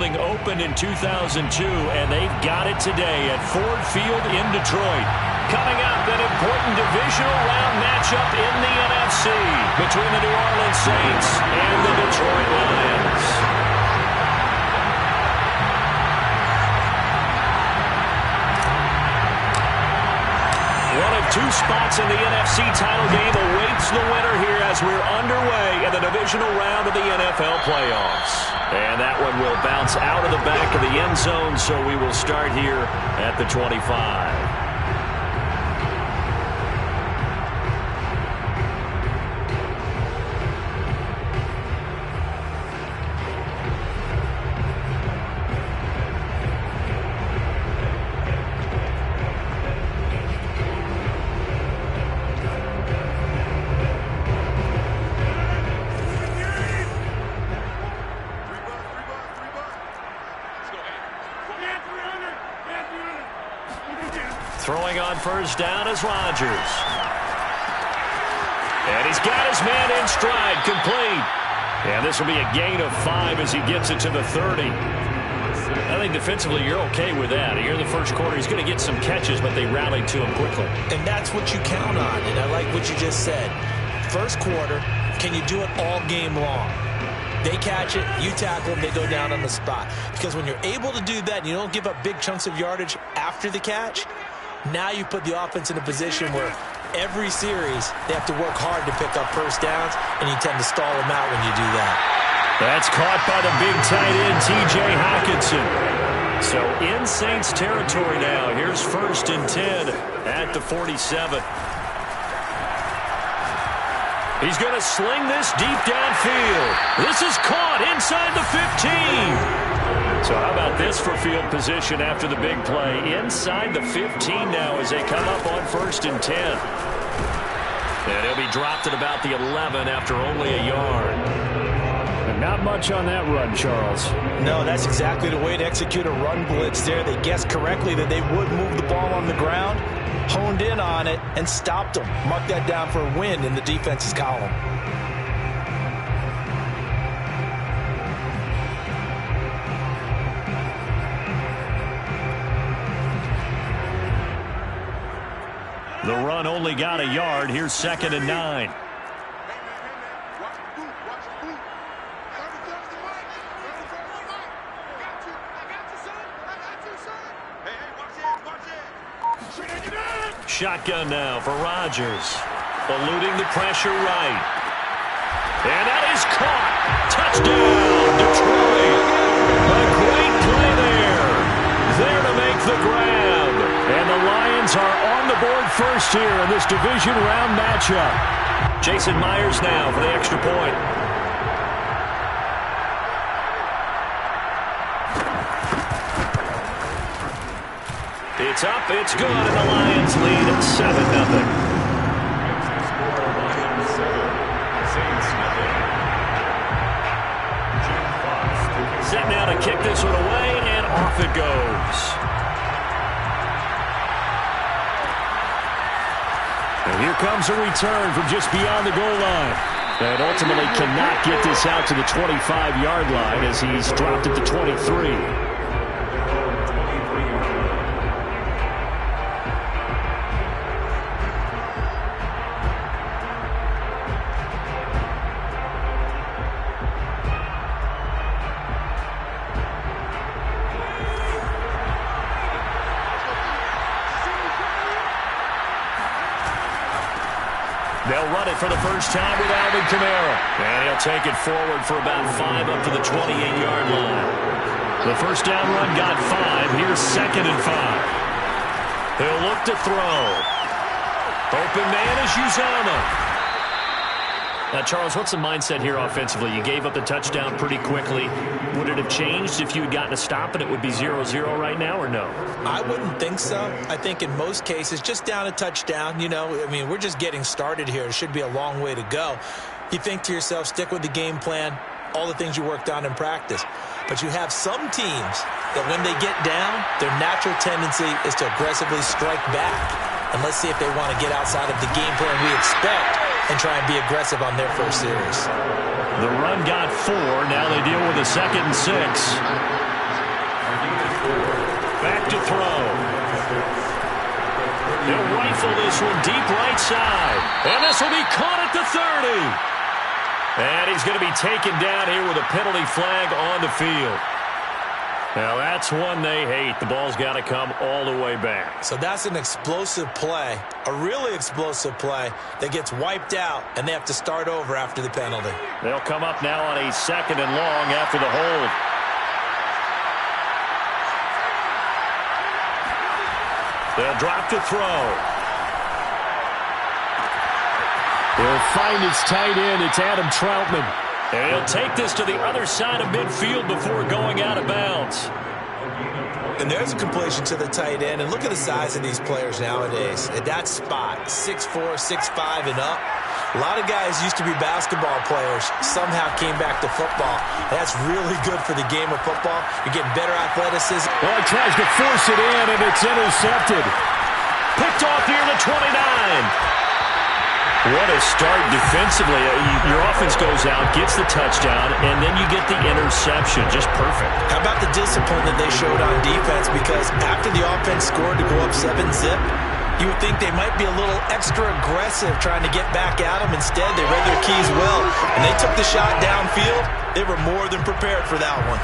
building opened in 2002, and they've got it today at Ford Field in Detroit. Coming up, an important divisional round matchup in the NFC between the New Orleans Saints and the Detroit Lions. One of two spots in the NFC title game awaits the winner here as we're underway in the divisional round of the NFL playoffs. And that one will bounce out of the back of the end zone, so we will start here at the 25. Throwing on first down is Rodgers. And he's got his man in stride, complete. And this will be a gain of 5 as he gets it to the 30. I think defensively you're okay with that. Here in the first quarter, he's going to get some catches, but they rallied to him quickly. And that's what you count on, and I like what you just said. First quarter, can you do it all game long? They catch it, you tackle them, they go down on the spot. Because when you're able to do that and you don't give up big chunks of yardage after the catch, now you put the offense in a position where every series they have to work hard to pick up first downs, and you tend to stall them out when you do that. That's caught by the big tight end, T.J. Hockenson. So in Saints territory now. Here's 1st and 10 at the 47. He's going to sling this deep downfield. This is caught inside the 15. So how about this for field position after the big play? Inside the 15 now as they come up on 1st and 10. And he'll be dropped at about the 11 after only a yard. And not much on that run, Charles. No, that's exactly the way to execute a run blitz there. They guessed correctly that they would move the ball on the ground, honed in on it, and stopped them. Mark that down for a win in the defense's column. The run only got a yard. Here's 2nd and 9. Shotgun now for Rodgers. Eluding the pressure right. And that is caught. Touchdown, Detroit. A great play there. There to make the grab. And the Lions are on the board first here in this division round matchup. Jason Myers now for the extra point. It's up, it's good, and the Lions lead at 7-0. Set now to kick this one away, and off it goes. And here comes a return from just beyond the goal line. And ultimately cannot get this out to the 25-yard line as he's dropped at the 23. They'll run it for the first time with Alvin Kamara. And he'll take it forward for about 5 up to the 28-yard line. The first down run got 5. Here's 2nd and 5. He'll look to throw. Open man is Uzomah. Now, Charles, what's the mindset here offensively? You gave up the touchdown pretty quickly. Would it have changed if you had gotten a stop and it would be 0-0 right now, or no? I wouldn't think so. I think in most cases, just down a touchdown, you know, I mean, we're just getting started here. It should be a long way to go. You think to yourself, stick with the game plan, all the things you worked on in practice. But you have some teams that when they get down, their natural tendency is to aggressively strike back. And let's see if they want to get outside of the game plan we expect and try and be aggressive on their first series. The run got 4. Now they deal with a 2nd and 6. rifle this one deep right side. And this will be caught at the 30. And he's going to be taken down here with a penalty flag on the field. Now, that's one they hate. The ball's got to come all the way back. So that's an explosive play, a really explosive play that gets wiped out, and they have to start over after the penalty. They'll come up now on a 2nd and long after the hold. They'll drop to throw. They'll find his tight end. It's Adam Troutman. And he'll take this to the other side of midfield before going out of bounds. And there's a completion to the tight end. And look at the size of these players nowadays. At that spot, 6'4", 6'5", and up. A lot of guys used to be basketball players, somehow came back to football. That's really good for the game of football. You're getting better athleticism. Well, he tries to force it in, and it's intercepted. Picked off near the 29. What a start defensively. Your offense goes out, gets the touchdown, and then you get the interception. Just perfect. How about the discipline that they showed on defense? Because after the offense scored to go up 7-zip, you would think they might be a little extra aggressive trying to get back at them. Instead, they read their keys well, and they took the shot downfield. They were more than prepared for that one.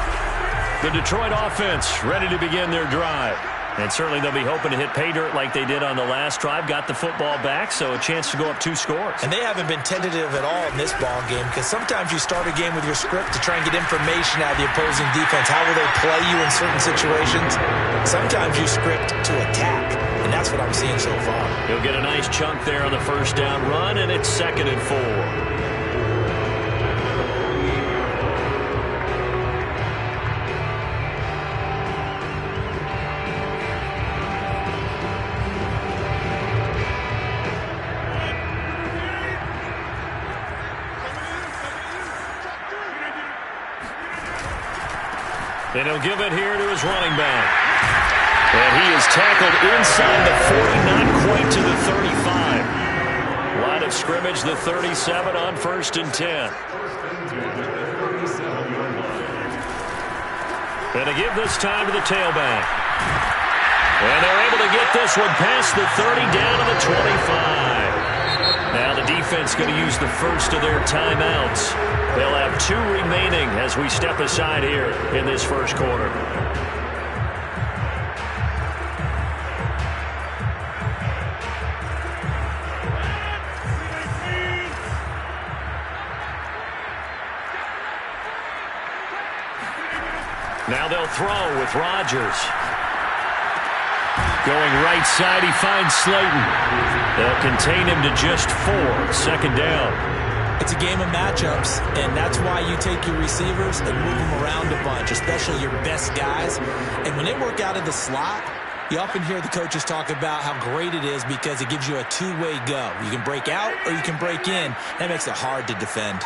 The Detroit offense ready to begin their drive. And certainly they'll be hoping to hit pay dirt like they did on the last drive. Got the football back, so a chance to go up 2 scores. And they haven't been tentative at all in this ball game, because sometimes you start a game with your script to try and get information out of the opposing defense. How will they play you in certain situations? Sometimes you script to attack, and that's what I'm seeing so far. He'll get a nice chunk there on the first down run, and it's 2nd and 4. And he'll give it here to his running back. And he is tackled inside the 40, not quite to the 35. Line of scrimmage, the 37 on 1st and 10. And to give this time to the tailback. And they're able to get this one past the 30 down to the 25. Now the defense going to use the first of their timeouts. They'll have 2 remaining as we step aside here in this first quarter. Now they'll throw with Rodgers. Going right side, he finds Slayton. They'll contain him to just 4. 2nd down. It's a game of matchups, and that's why you take your receivers and move them around a bunch, especially your best guys. And when they work out of the slot, you often hear the coaches talk about how great it is because it gives you a 2-way go. You can break out or you can break in. That makes it hard to defend.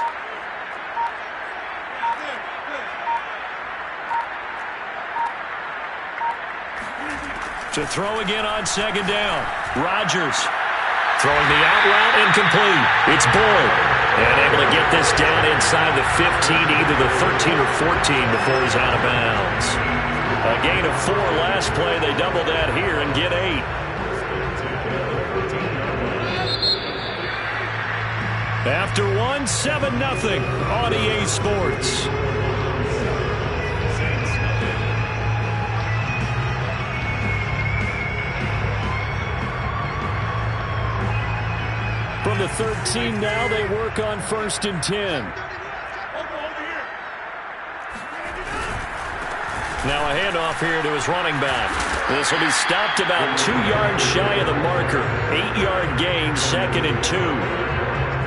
To throw again on 2nd down. Rodgers throwing the out route incomplete. It's Boyd. And able to get this down inside the 15, either the 13 or 14 before he's out of bounds. A gain of 4 last play. They double that here and get 8. After 1, 7-0 on EA Sports. From the 13 now, they work on 1st and 10. Now a handoff here to his running back. This will be stopped about 2 yards shy of the marker. 8-yard gain, 2nd and 2.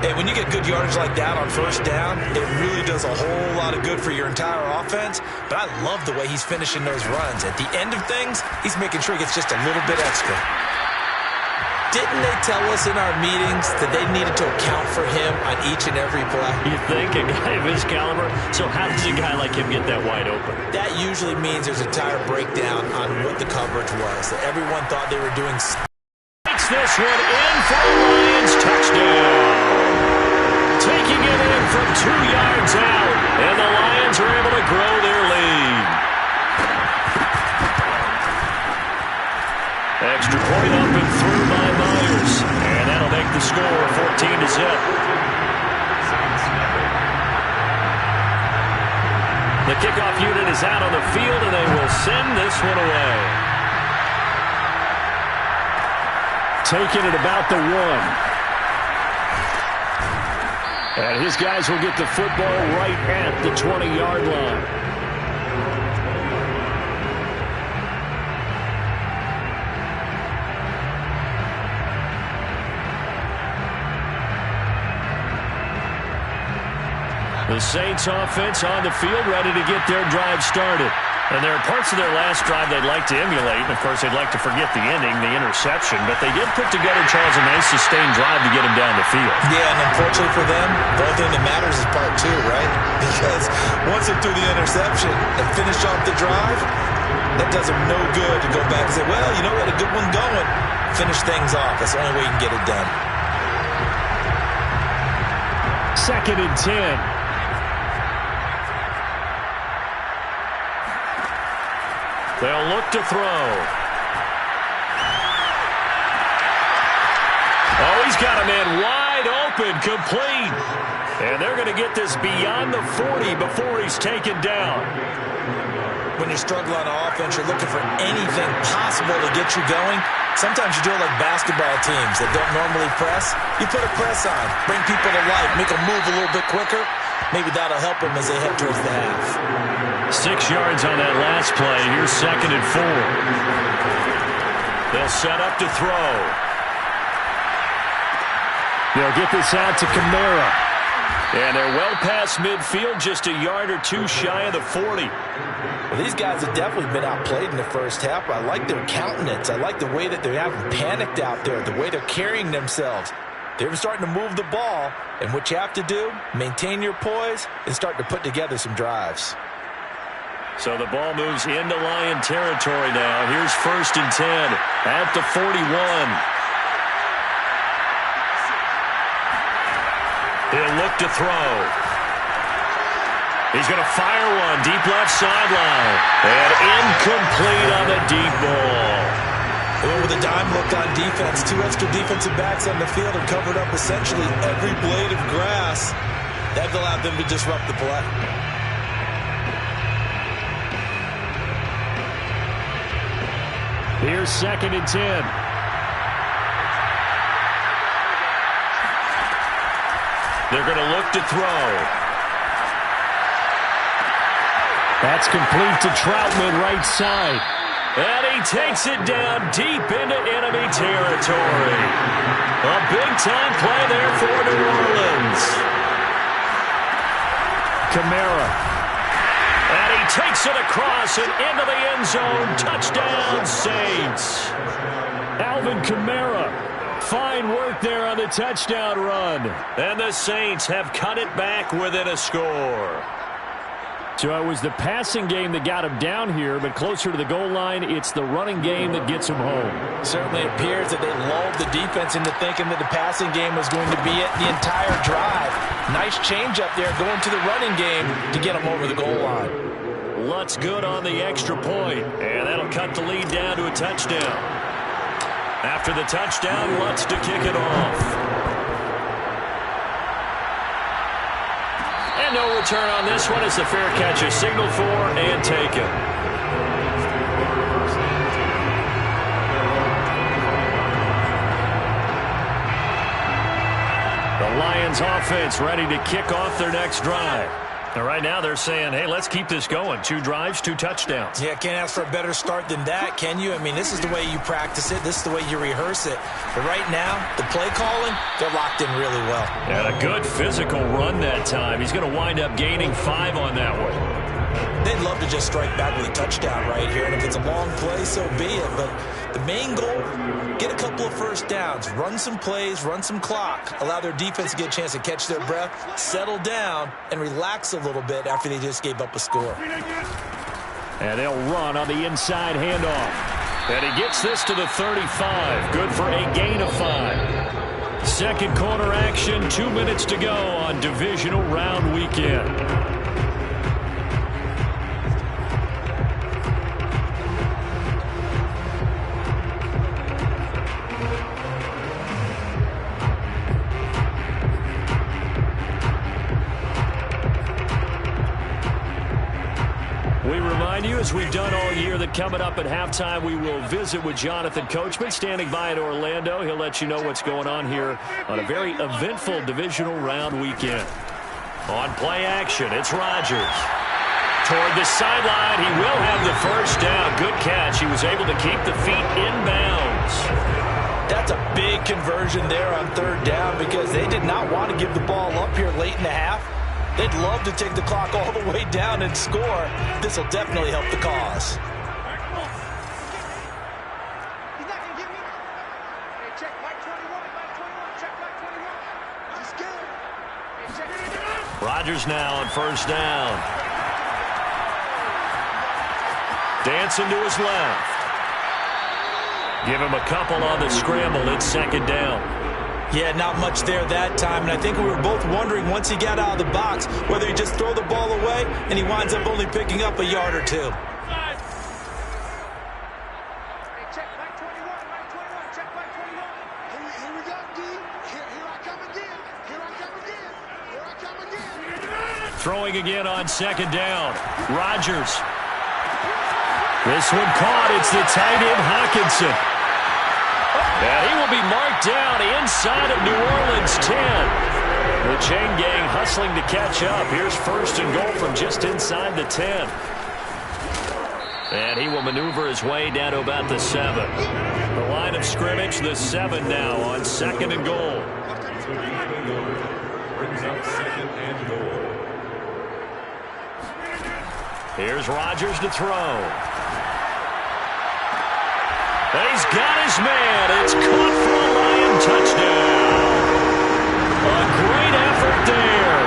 Hey, when you get good yardage like that on 1st down, it really does a whole lot of good for your entire offense. But I love the way he's finishing those runs. At the end of things, he's making sure he gets just a little bit extra. Didn't they tell us in our meetings that they needed to account for him on each and every play? You think? A guy of his caliber? So how does a guy like him get that wide open? That usually means there's a entire breakdown on what the coverage was. That everyone thought they were doing. Takes this one in for a Lions touchdown. Taking it in from 2 yards out. And the Lions are able to grow their lead. Extra point up and through by Myers. the score, 14-0. The kickoff unit is out on the field, and they will send this one away. Taking it about the 1. And his guys will get the football right at the 20-yard line. The Saints offense on the field, ready to get their drive started. And there are parts of their last drive they'd like to emulate. And, of course, they'd like to forget the ending, the interception. But they did put together, Charles, a nice sustained drive to get them down the field. Yeah, and unfortunately for them, the only thing that matters is part 2, right? Because once they're through the interception and finish off the drive, that does them no good to go back and say, well, you know what, a good one going. Finish things off. That's the only way you can get it done. 2nd and 10. They'll look to throw. Oh, he's got a man wide open, complete. And they're going to get this beyond the 40 before he's taken down. When you're struggling on offense, you're looking for anything possible to get you going. Sometimes you do it like basketball teams that don't normally press. You put a press on, bring people to life, make them move a little bit quicker. Maybe that'll help them as they head towards the half. 6 yards on that last play. Here's 2nd and 4. They'll set up to throw. They'll get this out to Kamara. And they're well past midfield, just a yard or 2 shy of the 40. Well, these guys have definitely been outplayed in the first half. I like their countenance. I like the way that they haven't panicked out there, the way they're carrying themselves. They're starting to move the ball, and what you have to do, maintain your poise and start to put together some drives. So the ball moves into Lion territory now. Here's 1st and 10 at the 41. He'll look to throw. He's going to fire one deep left sideline. And incomplete on the deep ball. With a dime look on defense, 2 extra defensive backs on the field and covered up essentially every blade of grass. That allowed them to disrupt the play. Here's 2nd and 10. They're going to look to throw. That's complete to Troutman, right side. And he takes it down deep into enemy territory. A big-time play there for New Orleans. Kamara. And he takes it across and into the end zone. Touchdown, Saints. Alvin Kamara. Fine work there on the touchdown run. And the Saints have cut it back within a score. So it was the passing game that got him down here, but closer to the goal line, it's the running game that gets him home. Certainly appears that they lulled the defense into thinking that the passing game was going to be it the entire drive. Nice change up there going to the running game to get them over the goal line. Lutz good on the extra point, and that'll cut the lead down to a touchdown. After the touchdown, Lutz to kick it off. And no return on this one as the fair catch is signaled for and taken. The Lions offense ready to kick off their next drive. And right now they're saying, hey, let's keep this going. 2 drives, 2 touchdowns. Yeah, can't ask for a better start than that, can you? I mean, this is the way you practice it. This is the way you rehearse it. But right now, the play calling, they're locked in really well. And a good physical run that time. He's going to wind up gaining 5 on that one. They'd love to just strike back with a touchdown right here. And if it's a long play, so be it. But the main goal, get a couple of first downs, run some plays, run some clock, allow their defense to get a chance to catch their breath, settle down, and relax a little bit after they just gave up a score. And they'll run on the inside handoff. And he gets this to the 35. Good for a gain of 5. Second quarter action, 2 minutes to go on divisional round weekend. remind you, as we've done all year, that coming up at halftime, we will visit with Jonathan Coachman, standing by in Orlando. He'll let you know what's going on here on a very eventful divisional round weekend. On play action, it's Rodgers. Toward the sideline, he will have the first down. Good catch. He was able to keep the feet in bounds. That's a big conversion there on third down because they did not want to give the ball up here late in the half. They'd love to take the clock all the way down and score. This will definitely help the cause. Rodgers now on first down. Dancing to his left. Give him a couple on the scramble. It's second down. Yeah, not much there that time, and I think we were both wondering once he got out of the box whether he just throw the ball away and he winds up only picking up a yard or two. Throwing again on second down. Rodgers. This one caught. It's the tight end, Hockenson. And he will be marked down inside of New Orleans 10. The chain gang hustling to catch up. Here's first and goal from just inside the 10. And he will maneuver his way down to about the 7. The line of scrimmage, the 7 now on second and goal. Brings up second and goal. Here's Rodgers to throw. He's got his man. It's caught for a Lion touchdown. A great effort there.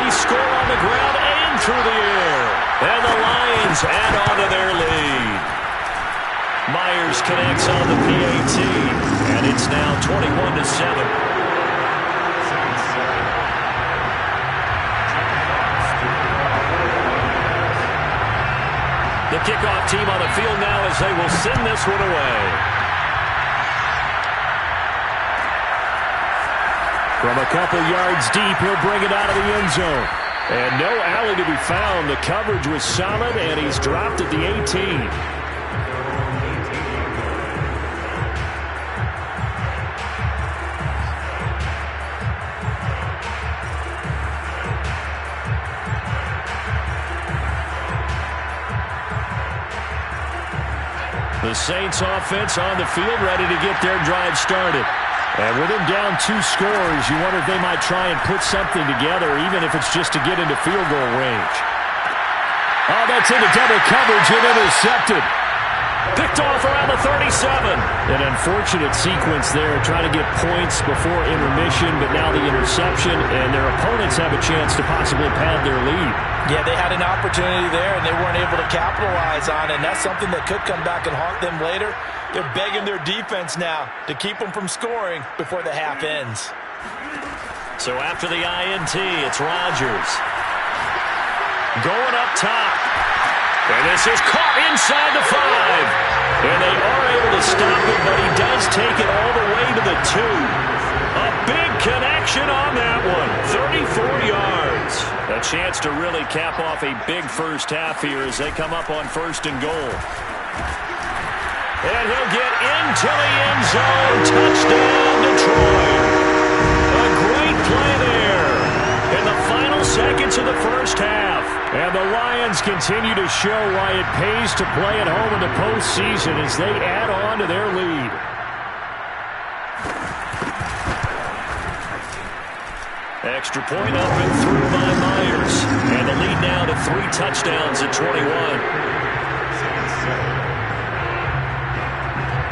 He scored on the ground and through the air. And the Lions add on to their lead. Myers connects on the PAT. And it's now 21-7. The kickoff team on the field now as they will send this one away. From a couple yards deep, he'll bring it out of the end zone. And no alley to be found. The coverage was solid, and he's dropped at the 18. The Saints offense on the field, ready to get their drive started. And with him down 2 scores, you wonder if they might try and put something together, even if it's just to get into field goal range. Oh, that's into double coverage and intercepted. Picked off around the 37. An unfortunate sequence there, trying to get points before intermission, but now the interception, and their opponents have a chance to possibly pad their lead. Yeah, they had an opportunity there, and they weren't able to capitalize on it, and that's something that could come back and haunt them later. They're begging their defense now to keep them from scoring before the half ends. So after the INT, it's Rodgers. Going up top. And this is caught inside the 5. And they are able to stop it, but he does take it all the way to the 2. A big connection on that one. 34 yards. A chance to really cap off a big first half here as they come up on first and goal. And he'll get into the end zone. Touchdown, Detroit. A great play there in the final seconds of the first half. And the Lions continue to show why it pays to play at home in the postseason as they add on to their lead. Extra point up and through by Myers. And the lead now to 3 touchdowns at 21.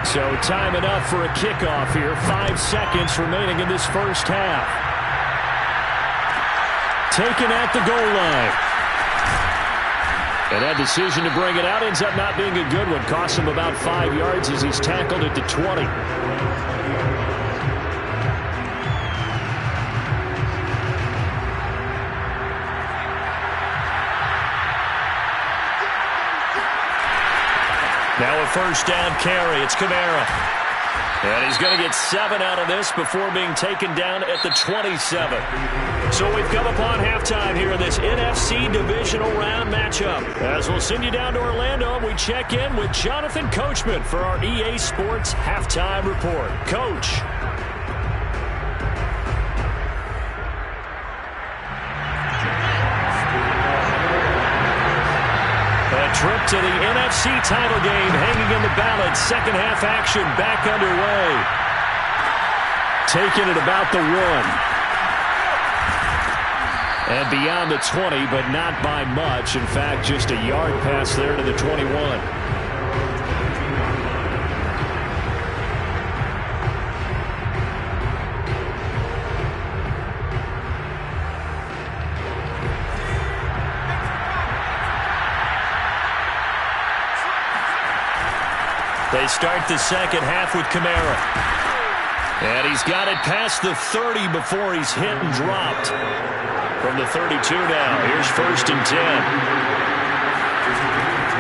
So time enough for a kickoff here. 5 seconds remaining in this first half. Taken at the goal line. And that decision to bring it out ends up not being a good one. Costs him about 5 yards as he's tackled at the 20. Now a first down carry. It's Kamara. And he's going to get 7 out of this before being taken down at the 27. So we've come upon halftime here in this NFC divisional round matchup. As we'll send you down to Orlando, and we check in with Jonathan Coachman for our EA Sports Halftime Report. Coach. A trip to the NFC title game hanging in the balance. Second half action back underway. Taking it about the 1. And beyond the 20, but not by much. In fact, just a yard pass there to the 21. They start the second half with Kamara. And he's got it past the 30 before he's hit and dropped. From the 32 now, here's 1st and 10.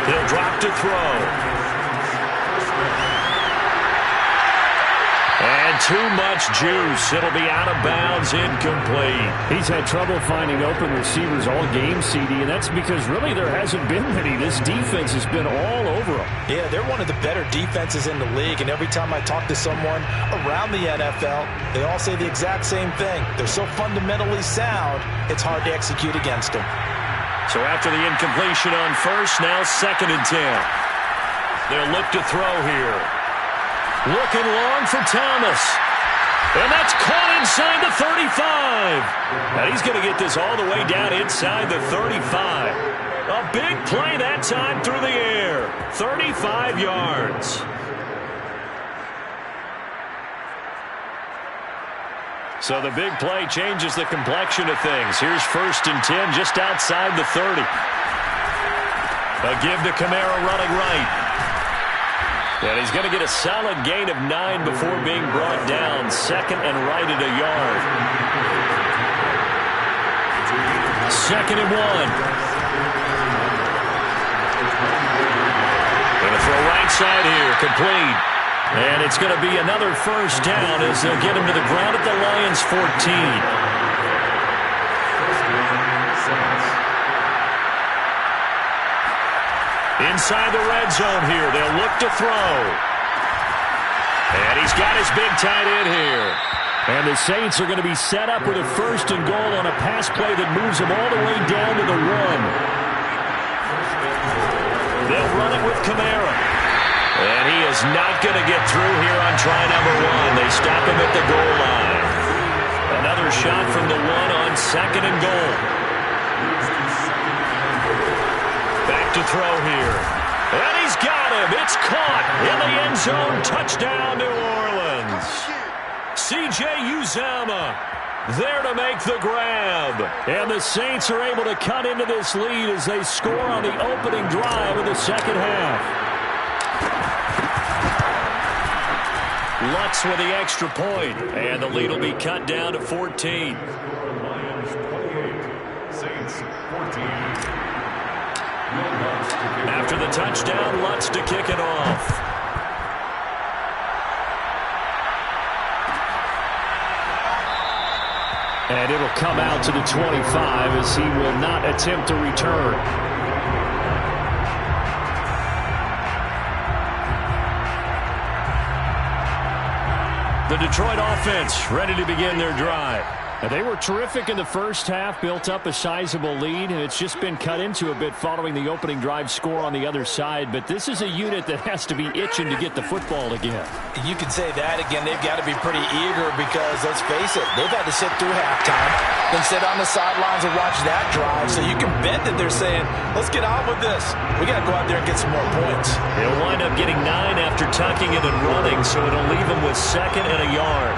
He'll drop to throw. And too much juice. It'll be out of bounds, incomplete. He's had trouble finding open receivers all game, CD, and that's because really there hasn't been many. This defense has been all over them. Yeah, they're one of the better defenses in the league, and every time I talk to someone around the NFL, they all say the exact same thing. They're so fundamentally sound, it's hard to execute against them. So after the incompletion on 1st, now 2nd and 10. They'll look to throw here. Looking long for Thomas. And that's caught inside the 35. Now he's going to get this all the way down inside the 35. A big play that time through the air. 35 yards. So the big play changes the complexion of things. Here's 1st and 10 just outside the 30. A give to Kamara running right. And he's going to get a solid gain of 9 before being brought down. 2nd and right at a yard. 2nd and 1. Going to throw right side here. Complete. And it's going to be another 1st down as they'll get him to the ground at the Lions' 14. Inside the red zone here. They'll look to throw. And he's got his big tight end here. And the Saints are going to be set up with a 1st and goal on a pass play that moves them all the way down to the 1. They'll run it with Kamara. And he is not going to get through here on try number 1. They stop him at the goal line. Another shot from the 1 on 2nd and goal. Back to throw here. And he's got him. It's caught in the end zone. Touchdown, New Orleans. C.J. Uzomah there to make the grab. And the Saints are able to cut into this lead as they score on the opening drive of the second half. Lutz with the extra point. And the lead will be cut down to 14. Saints 14. After the touchdown, Lutz to kick it off. And it'll come out to the 25 as he will not attempt to return. The Detroit offense ready to begin their drive. And they were terrific in the first half, built up a sizable lead, and it's just been cut into a bit following the opening drive score on the other side. But this is a unit that has to be itching to get the football again. You can say that again. They've got to be pretty eager because, let's face it, they've had to sit through halftime, then sit on the sidelines and watch that drive. So you can bet that they're saying, let's get on with this. We got to go out there and get some more points. They'll wind up getting 9 after tucking it and running, so it'll leave them with 2nd and a yard.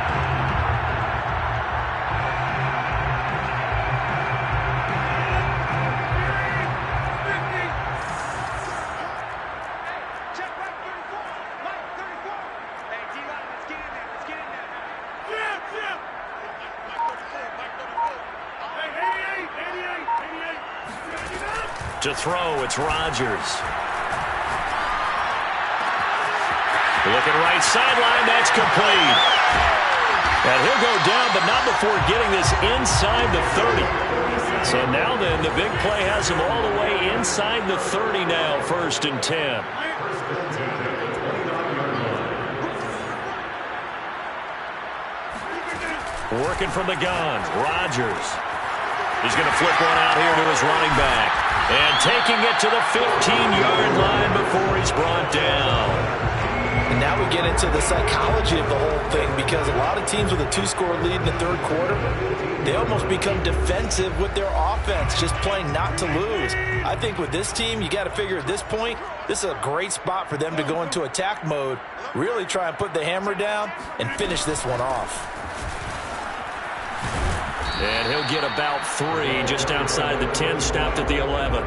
To throw, it's Rodgers. Looking right sideline, that's complete. And he'll go down, but not before getting this inside the 30. So now then, the big play has him all the way inside the 30 now, 1st and 10. Working from the gun, Rodgers. He's going to flip one out here to his running back. And taking it to the 15-yard line before he's brought down. And now we get into the psychology of the whole thing, because a lot of teams with a 2-score lead in the 3rd quarter, they almost become defensive with their offense, just playing not to lose. I think with this team, you got to figure at this point, this is a great spot for them to go into attack mode, really try and put the hammer down and finish this one off. And he'll get about 3 just outside the 10, stopped at the 11.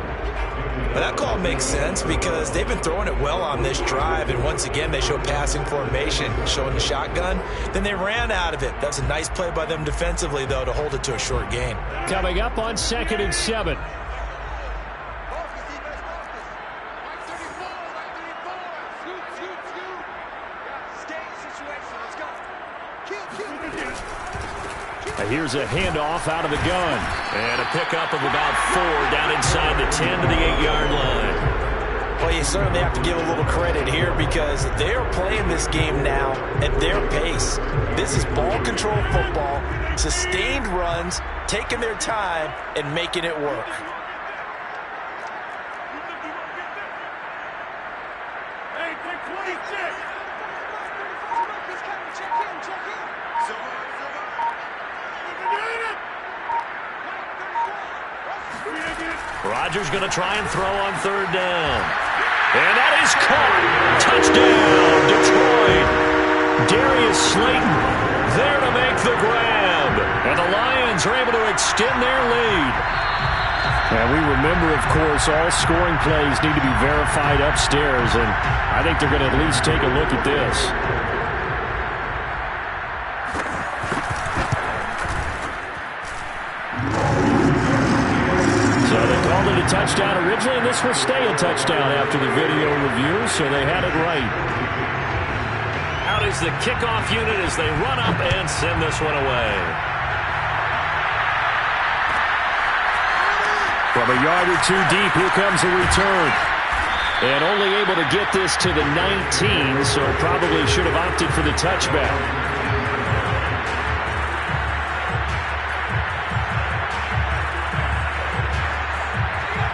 But that call makes sense because they've been throwing it well on this drive, and once again they show passing formation, showing the shotgun. Then they ran out of it. That's a nice play by them defensively, though, to hold it to a short gain. Coming up on 2nd and 7. Here's a handoff out of the gun. And a pickup of about 4 down inside the 10 to the 8-yard line. Well, you certainly have to give a little credit here because they are playing this game now at their pace. This is ball control football, sustained runs, taking their time, and making it work. Hey, pick 26. Rodgers going to try and throw on 3rd down. And that is caught. Touchdown, Detroit. Darius Slayton there to make the grab. And the Lions are able to extend their lead. And we remember, of course, all scoring plays need to be verified upstairs. And I think they're going to at least take a look at this. A touchdown originally, and this will stay a touchdown after the video review, so they had it right. Out is the kickoff unit as they run up and send this one away. From a yard or 2 deep, here comes a return. And only able to get this to the 19, so probably should have opted for the touchback.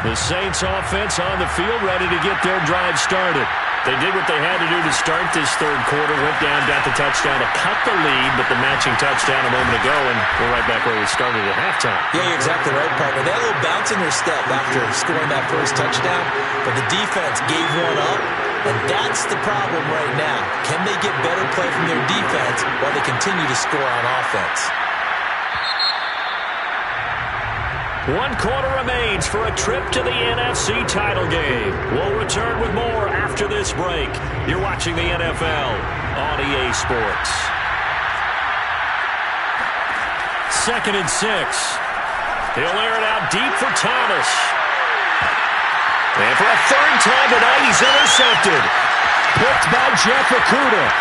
The Saints offense on the field, ready to get their drive started. They did what they had to do to start this 3rd quarter, went down, got the touchdown to cut the lead, but the matching touchdown a moment ago, and we're right back where we started at halftime. Yeah, you're exactly right, partner. They had a little bounce in their step after scoring that first touchdown, but the defense gave one up, and that's the problem right now. Can they get better play from their defense while they continue to score on offense? 1 quarter remains for a trip to the NFC title game. We'll return with more after this break. You're watching the NFL on EA Sports. 2nd and 6. He'll air it out deep for Thomas. And for a 3rd time tonight, he's intercepted. Picked by Jeff Okudah.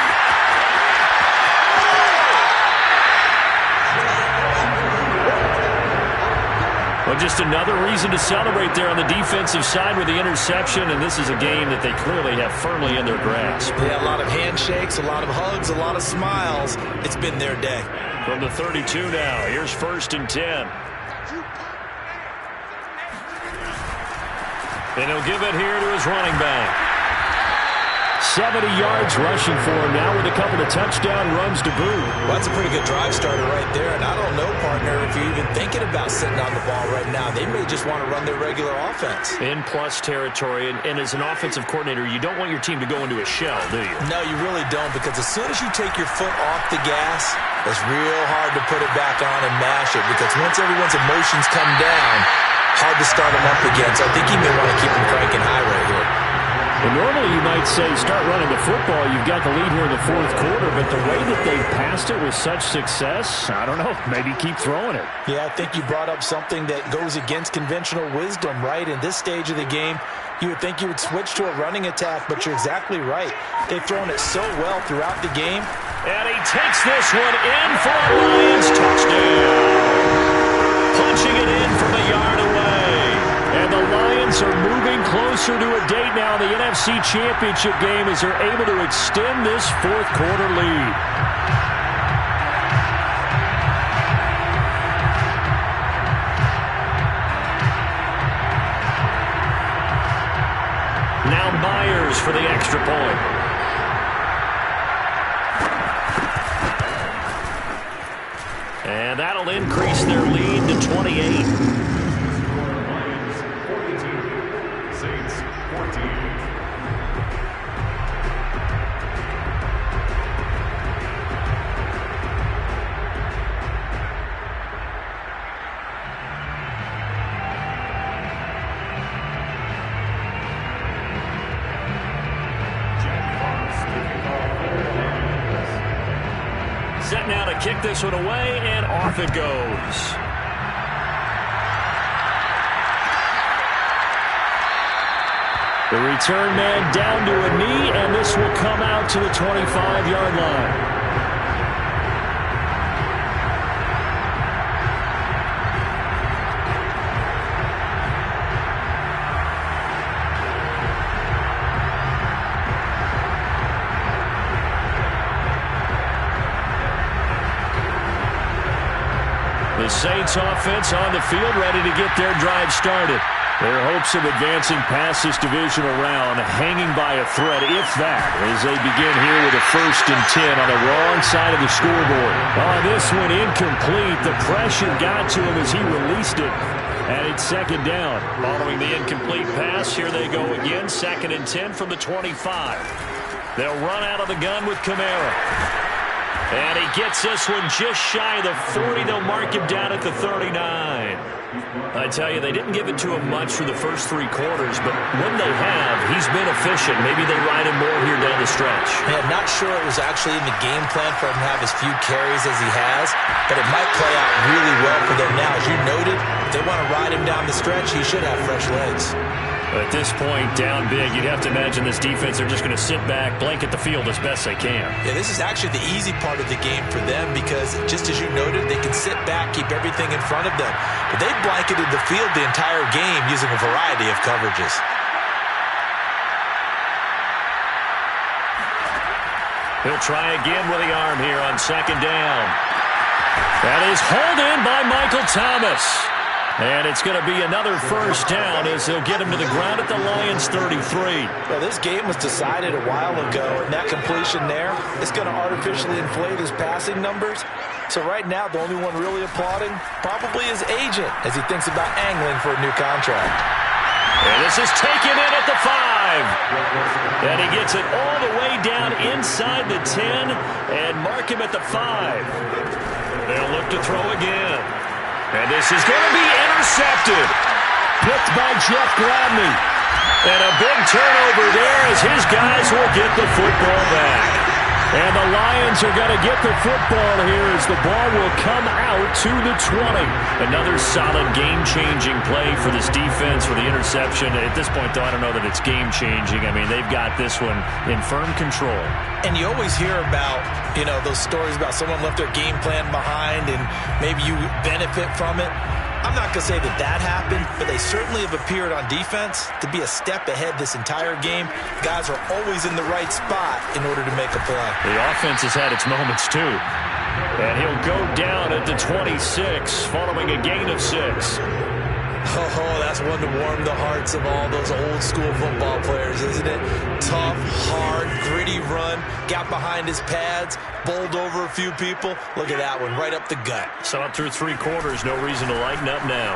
Well, just another reason to celebrate there on the defensive side with the interception, and this is a game that they clearly have firmly in their grasp. Yeah, a lot of handshakes, a lot of hugs, a lot of smiles. It's been their day. From the 32 now, here's 1st and 10. And he'll give it here to his running back. 70 yards rushing for him now with a couple of touchdown runs to boot. Well, that's a pretty good drive starter right there. And I don't know, partner, if you're even thinking about sitting on the ball right now. They may just want to run their regular offense. In plus territory. And as an offensive coordinator, you don't want your team to go into a shell, do you? No, you really don't, because as soon as you take your foot off the gas, it's real hard to put it back on and mash it, because once everyone's emotions come down, hard to start them up again. So I think he may want to keep them cranking high right here. And normally you might say start running the football. You've got the lead here in the fourth quarter, but the way that they've passed it with such success, I don't know, maybe keep throwing it. Yeah, I think you brought up something that goes against conventional wisdom, right? In this stage of the game, you would think you would switch to a running attack, but you're exactly right. They've thrown it so well throughout the game. And he takes this one in for a Lions touchdown. Punching it in from a yard away. And the Lions are moving closer to a date now in the NFC Championship game as they're able to extend this fourth quarter lead. Now Myers for the extra point. And that'll increase their lead to 28. Saints 14. Set now to kick this one away, and off it goes. The return man down to a knee, and this will come out to the 25-yard line. The Saints offense on the field, ready to get their drive started. Their hopes of advancing past this divisional round hanging by a thread, if that, as they begin here with a 1st and 10 on the wrong side of the scoreboard. Oh, this one incomplete. The pressure got to him as he released it. And it's 2nd down. Following the incomplete pass, here they go again. 2nd and 10 from the 25. They'll run out of the gun with Kamara. And he gets this one just shy of the 40. They'll mark him down at the 39. I tell you, they didn't give it to him much for the first 3 quarters, but when they have, he's been efficient. Maybe they ride him more here down the stretch. Yeah, not sure it was actually in the game plan for him to have as few carries as he has, but it might play out really well for them now. As you noted, if they want to ride him down the stretch, he should have fresh legs. At this point, down big, you'd have to imagine this defense, they're just going to sit back, blanket the field as best they can. Yeah, this is actually the easy part of the game for them because, just as you noted, they can sit back, keep everything in front of them. But they blanketed the field the entire game using a variety of coverages. He'll try again with the arm here on 2nd down. That is hauled in by Michael Thomas. And it's going to be another 1st down as they'll get him to the ground at the Lions 33. Well, this game was decided a while ago, and that completion there is going to artificially inflate his passing numbers. So right now, the only one really applauding probably his agent as he thinks about angling for a new contract. And this is taken in at the 5. And he gets it all the way down inside the 10 and mark him at the 5. They'll look to throw again. And this is going to be intercepted. Picked by Jeff Gladney. And a big turnover there as his guys will get the football back. And the Lions are going to get the football here as the ball will come out to the 20. Another solid game-changing play for this defense for the interception. At this point, though, I don't know that it's game-changing. I mean, they've got this one in firm control. And you always hear about, those stories about someone left their game plan behind and maybe you benefit from it. I'm not going to say that happened, but they certainly have appeared on defense to be a step ahead this entire game. Guys are always in the right spot in order to make a play. The offense has had its moments, too. And he'll go down at the 26 following a gain of 6. Oh, that's one to warm the hearts of all those old-school football players, isn't it? Tough, hard, gritty run, got behind his pads, bowled over a few people. Look at that one, right up the gut. Saw it through 3 quarters, no reason to lighten up now.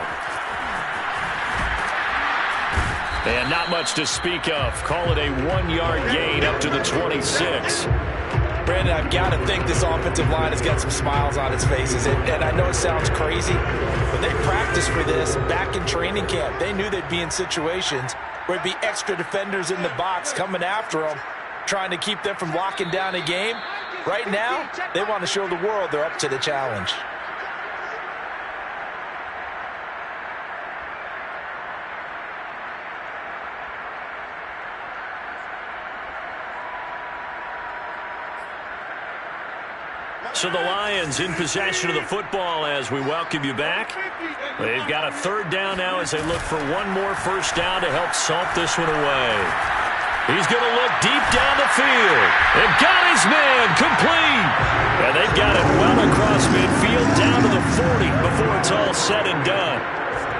And not much to speak of. Call it a 1-yard gain up to the 26. Brandon, I've got to think this offensive line has got some smiles on its faces. And I know it sounds crazy, but they practiced for this back in training camp. They knew they'd be in situations There'd be extra defenders in the box coming after them, trying to keep them from locking down a game. Right now, they want to show the world they're up to the challenge. So the Lions in possession of the football as we welcome you back. They've got a third down now as they look for one more first down to help salt this one away. He's going to look deep down the field. And got his man complete. And they've got it well across midfield down to the 40 before it's all said and done.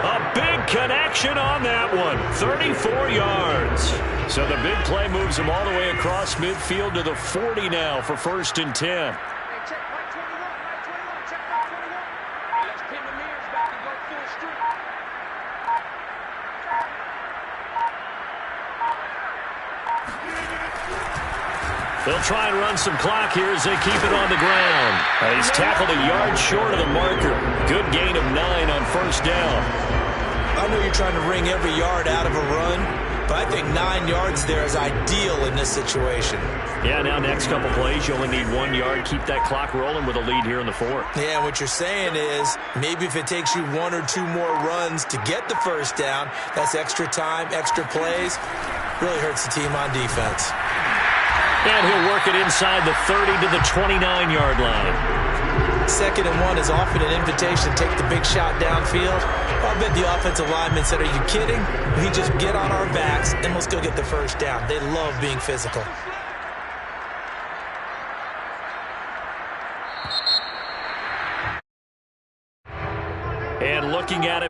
A big connection on that one. 34 yards. So the big play moves him all the way across midfield to the 40 now for 1st and 10. They'll try and run some clock here as they keep it on the ground. He's tackled a yard short of the marker. Good gain of 9 on 1st down. I know you're trying to wring every yard out of a run, but I think 9 yards there is ideal in this situation. Yeah, now next couple plays, you only need 1 yard. Keep that clock rolling with a lead here in the 4th. Yeah, what you're saying is maybe if it takes you 1 or 2 more runs to get the first down, that's extra time, extra plays. Really hurts the team on defense. And he'll work it inside the 30 to the 29-yard line. 2nd and 1 is often an invitation to take the big shot downfield. I bet the offensive lineman said, are you kidding? We just get on our backs and let's go get the first down. They love being physical. And looking at it